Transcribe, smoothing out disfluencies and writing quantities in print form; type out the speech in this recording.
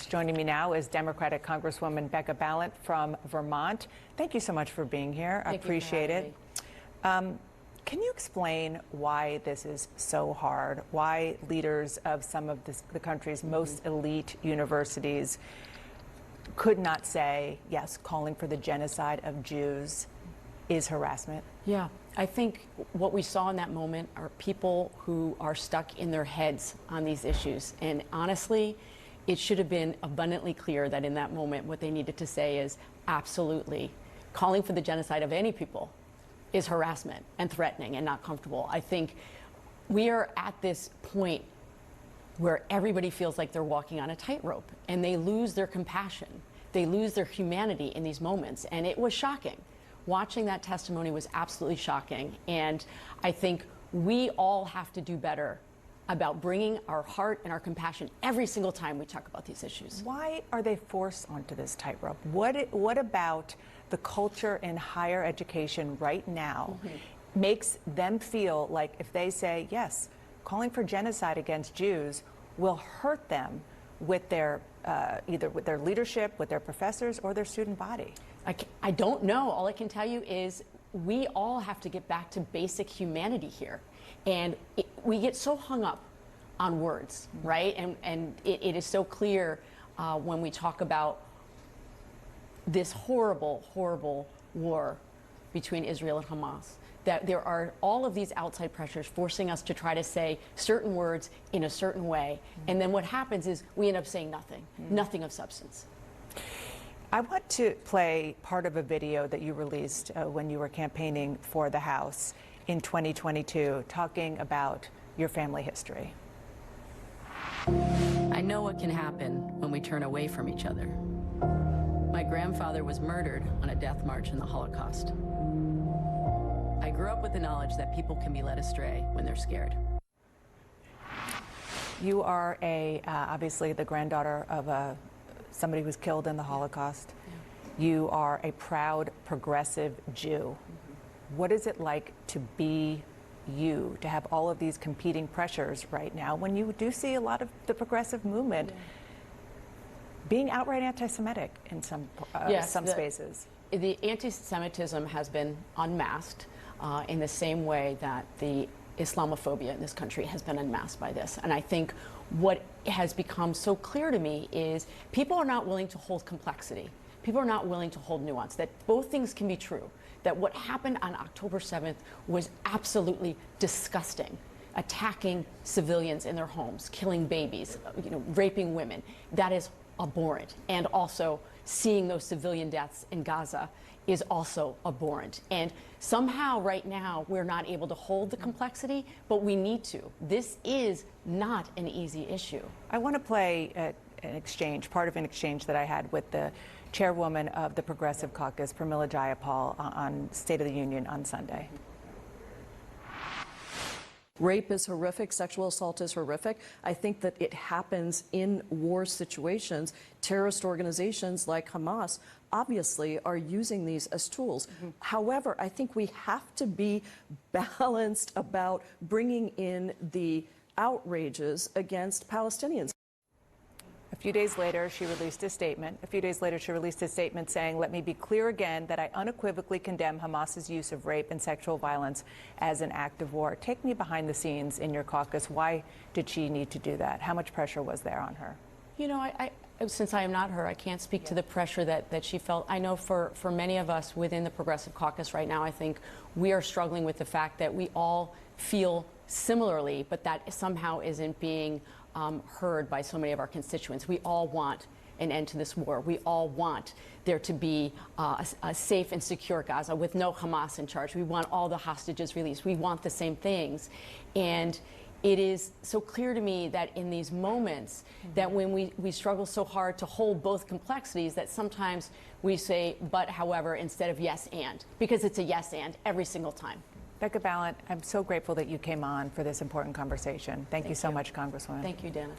Joining me now is Democratic Congresswoman Becca Balint from Vermont. Thank you so much for being here. I appreciate it. Can you explain why this is so hard? Why leaders of some of the country's most elite universities could not say, yes, calling for the genocide of Jews is harassment? Yeah, I think what we saw in that moment are people who are stuck in their heads on these issues. And honestly, it should have been abundantly clear that in that moment what they needed to say is absolutely calling for the genocide of any people is harassment and threatening and not comfortable. I think we are at this point where everybody feels like they're walking on a tightrope and they lose their compassion. They lose their humanity in these moments. And it was shocking. Watching that testimony was absolutely shocking. And I think we all have to do better about bringing our heart and our compassion every single time we talk about these issues. Why are they forced onto this tightrope? What about the culture in higher education right now makes them feel like if they say, yes, calling for genocide against Jews will hurt them with their, either with their leadership, with their professors, or their student body? I don't know. All I can tell you is we all have to get back to basic humanity here. And we get so hung up on words, right? And it is so clear when we talk about this horrible, horrible war between Israel and Hamas, that there are all of these outside pressures forcing us to try to say certain words in a certain way. And then what happens is we end up saying nothing, nothing of substance. I want to play part of a video that you released when you were campaigning for the House in 2022, talking about your family history. I know what can happen when we turn away from each other. My grandfather was murdered on a death march in the Holocaust. I grew up with the knowledge that people can be led astray when they're scared. You are obviously the granddaughter of somebody who was killed in the Holocaust. Yeah. You are a proud progressive Jew. What is it like to be you, to have all of these competing pressures right now when you do see a lot of the progressive movement being outright anti-Semitic in some spaces? The anti-Semitism has been unmasked in the same way that the Islamophobia in this country has been unmasked by this. And I think what has become so clear to me is people are not willing to hold complexity. People are not willing to hold nuance, that both things can be true, that what happened on October 7th was absolutely disgusting, attacking civilians in their homes, killing babies, raping women. That is abhorrent. And also seeing those civilian deaths in Gaza is also abhorrent. And somehow right now we're not able to hold the complexity, but we need to. This is not an easy issue. I want to play part of an exchange that I had with the chairwoman of the Progressive Caucus, Pramila Jayapal, on State of the Union on Sunday. Rape is horrific. Sexual assault is horrific. I think that it happens in war situations. Terrorist organizations like Hamas obviously are using these as tools. However, I think we have to be balanced about bringing in the outrages against Palestinians. A few days later, she released a statement. Saying, let me be clear again that I unequivocally condemn Hamas's use of rape and sexual violence as an act of war. Take me behind the scenes in your caucus. Why did she need to do that? How much pressure was there on her? You know, since I am not her, I can't speak to the pressure that she felt. I know for many of us within the Progressive Caucus right now, I think we are struggling with the fact that we all feel similarly, but that somehow isn't being heard by so many of our constituents. We all want an end to this war. We all want there to be a safe and secure Gaza with no Hamas in charge. We want all the hostages released. We want the same things. And it is so clear to me that in these moments that when we struggle so hard to hold both complexities, that sometimes we say but however instead of yes and, because it's a yes and every single time. Becca Balint, I'm so grateful that you came on for this important conversation. Thank you so much, Congresswoman. Thank you, Dana.